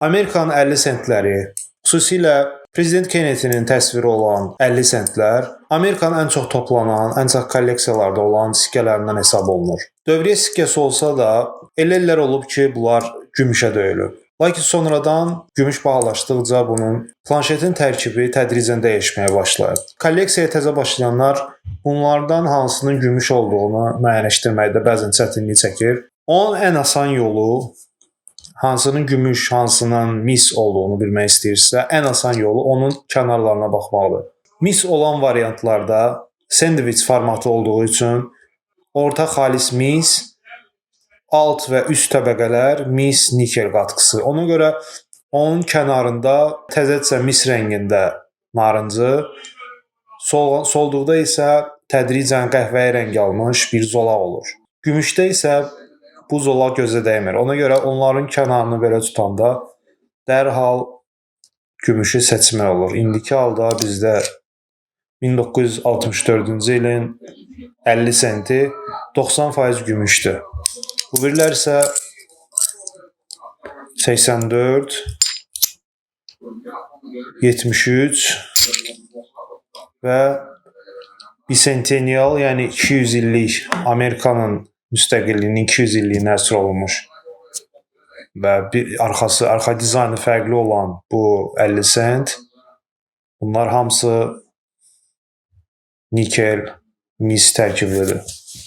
Amerikanın 50 sentləri, xüsusilə Prezident Kennedinin təsviri olan 50 sentlər Amerikanın ən çox toplanan, ən çox kolleksiyalarda olan sikkələrindən hesab olunur. Dövriyyə sikkəsi olsa da, elə illər olub ki, bunlar gümüşə döyülüb. Lakin sonradan gümüş bahalaşdıqca bunun planşetin tərkibi tədricən dəyişməyə başlayıb. Kolleksiyaya təzə başlayanlar bunlardan hansının gümüş olduğunu müəyyənləşdirməkdə bəzən çətinlik çəkir. Onun ən asan yolu hansının gümüş, hansının mis olduğunu bilmək istəyirsə, ən asan yolu onun kənarlarına baxmaqdır. Mis olan variantlarda sendviç formatı olduğu üçün orta xalis mis, alt və üst təbəqələr mis nikel qatqısı. Ona görə onun kənarında təzəcə mis rəngində narıncı, solduqda isə tədricən qəhvəyi rəng almış bir zolaq olur. Gümüşdə isə bu zolaq gözə dəymir. Ona görə onların kənarını belə tutanda dərhal gümüşü seçmək olur. İndiki halda bizdə 1964-cü ilin 50 senti 90% gümüşdür. Bu birlər isə 84, 73 və bicentennial, yəni 200 illik Amerikanın müstəqilliyinin 200 illiyinə həsr olunmuş və arxa dizaynı fərqli olan bu 50 sent, bunlar hamısı nikel, mis tərkiblidir.